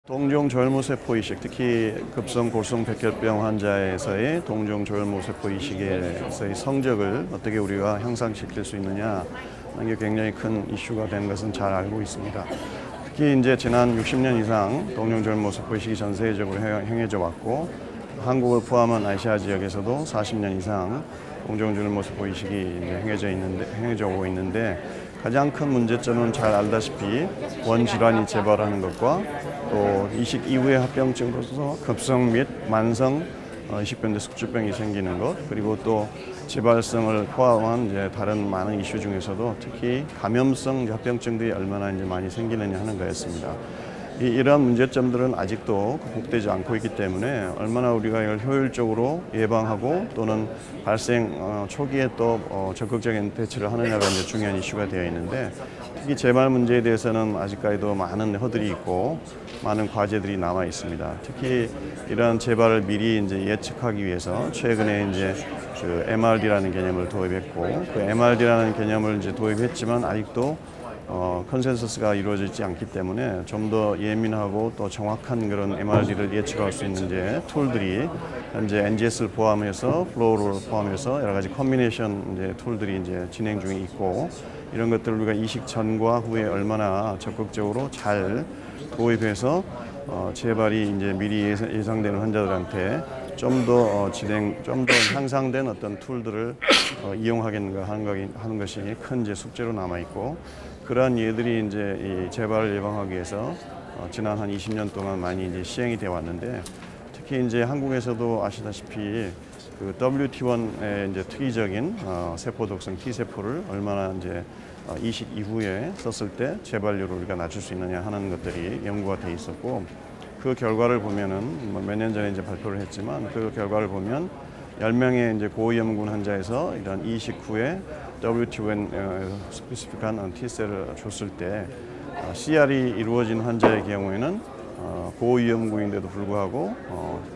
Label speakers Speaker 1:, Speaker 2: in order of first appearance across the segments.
Speaker 1: 동종조혈모세포 이식, 특히 급성 골성 백혈병 환자에서의 동종조혈모세포 이식에서의 성적을 어떻게 우리가 향상시킬 수 있느냐, 이게 굉장히 큰 이슈가 된 것은 잘 알고 있습니다. 특히 이제 지난 60년 이상 동종조혈모세포 이식이 전 세계적으로 행해져 왔고, 한국을 포함한 아시아 지역에서도 40년 이상 동종조혈모세포 이식이 이제 행해져 오고 있는데, 가장 큰 문제점은 잘 알다시피 원질환이 재발하는 것과 또 이식 이후의 합병증으로서 급성 및 만성 이식변대 숙주병이 생기는 것, 그리고 또 재발성을 포함한 이제 다른 많은 이슈 중에서도 특히 감염성 합병증들이 얼마나 이제 많이 생기느냐 하는 거였습니다. 이러한 문제점들은 아직도 극복되지 않고 있기 때문에 얼마나 우리가 이걸 효율적으로 예방하고 또는 발생 초기에 또 적극적인 대처를 하느냐가 이제 중요한 이슈가 되어 있는데, 특히 재발 문제에 대해서는 아직까지도 많은 허들이 있고 많은 과제들이 남아 있습니다. 특히 이러한 재발을 미리 이제 예측하기 위해서 최근에 이제 그 MRD라는 개념을 도입했고, 그 MRD라는 개념을 이제 도입했지만 아직도 컨센서스가 이루어지지 않기 때문에 좀 더 예민하고 또 정확한 그런 MRD를 예측할 수 있는 이제 툴들이 현재 NGS를 포함해서 플로우를 포함해서 여러 가지 컨비네이션 이제 툴들이 이제 진행 중에 있고, 이런 것들을 우리가 이식 전과 후에 얼마나 적극적으로 잘 도입해서 재발이 이제 미리 예상되는 환자들한테 좀 더 향상된 어떤 툴들을 이용하겠는가 하는 것이 큰 이제 숙제로 남아 있고, 그러한 예들이 이제 이 재발을 예방하기 위해서 지난 한 20년 동안 많이 이제 시행이 되어 왔는데, 특히 이제 한국에서도 아시다시피 그 WT1의 이제 특이적인 세포 독성 T 세포를 얼마나 이제 이식 이후에 썼을 때 재발률을 우리가 낮출 수 있느냐 하는 것들이 연구가 돼 있었고, 그 결과를 보면은 몇 년 전에 이제 발표를 했지만, 그 결과를 보면 10명의 이제 고위험군 환자에서 이런 이식 후에 WT1 스페시픽한 T셀을 줬을 때 CR이 이루어진 환자의 경우에는 고위험군인데도 불구하고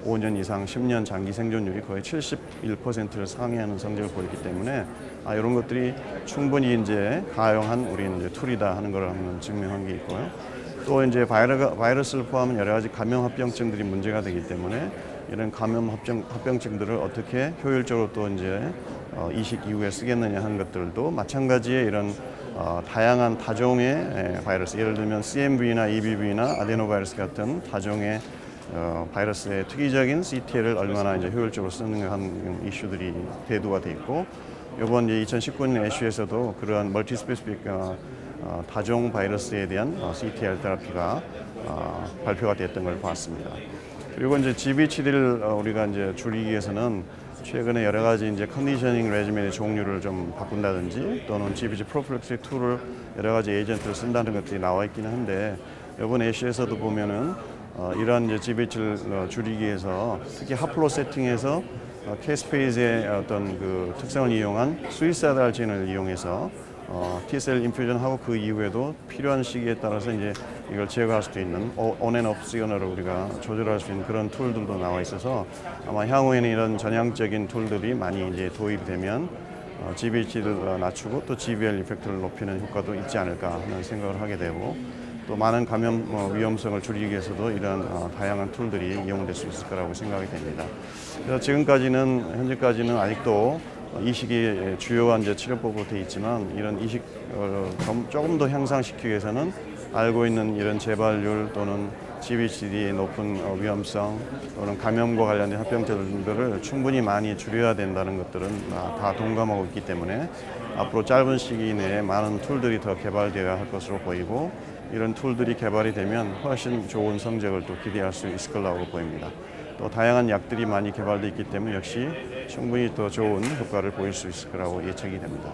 Speaker 1: 5년 이상 10년 장기 생존율이 거의 71%를 상회하는 성적을 보였기 때문에 이런 것들이 충분히 이제 가용한 우리 이제 툴이다 하는 걸 한번 증명한 게 있고요. 또 이제 바이러스를 포함한 여러 가지 감염 합병증들이 문제가 되기 때문에 이런 감염 합병증들을 어떻게 효율적으로 또 이제 이식 이후에 쓰겠느냐 하는 것들도 마찬가지의 이런 다양한 타종의 바이러스, 예를 들면 CMV나 EBV나 아데노바이러스 같은 타종의 바이러스의 특이적인 CTL을 얼마나 이제 효율적으로 쓰는가 하는 이슈들이 대두가 돼 있고, 이번 2019년 애쉬에서도 그러한 멀티스페시픽 다종 바이러스에 대한 CTL 테라피가 발표가 됐던 걸 봤습니다. 그리고 이제 GVHD를 우리가 이제 줄이기 위해서는 최근에 여러 가지 이제 컨디셔닝 레지멘의 종류를 좀 바꾼다든지, 또는 GVHD 프로필렉스 툴을 여러 가지 에이전트를 쓴다는 것들이 나와 있기는 한데, 이번 애쉬에서도 보면은 이러한 이제 GVHD를 줄이기 위해서 특히 하플로 세팅에서 캐스페이즈의 어떤 그 특성을 이용한 스위스아달 진을 이용해서 T셀 인퓨전하고 그 이후에도 필요한 시기에 따라서 이제 이걸 제거할 수도 있는 온앤오프 시그널을 우리가 조절할 수 있는 그런 툴들도 나와 있어서, 아마 향후에는 이런 전향적인 툴들이 많이 이제 도입되면 GVHD를 낮추고 또 GVL 이펙트를 높이는 효과도 있지 않을까 하는 생각을 하게 되고, 또 많은 감염 위험성을 줄이기 위해서도 이런 다양한 툴들이 이용될 수 있을 거라고 생각이 됩니다. 그래서 현재까지는 아직도 이식이 주요한 이제 치료법으로 되어 있지만, 이런 이식을 조금 더 향상시키기 위해서는 알고 있는 이런 재발률 또는 GVHD의 높은 위험성 또는 감염과 관련된 합병증들을 충분히 많이 줄여야 된다는 것들은 다 동감하고 있기 때문에 앞으로 짧은 시기 내에 많은 툴들이 더 개발되어야 할 것으로 보이고, 이런 툴들이 개발이 되면 훨씬 좋은 성적을 또 기대할 수 있을 거라고 보입니다. 또 다양한 약들이 많이 개발되어 있기 때문에 역시 충분히 더 좋은 효과를 보일 수 있을 거라고 예측이 됩니다.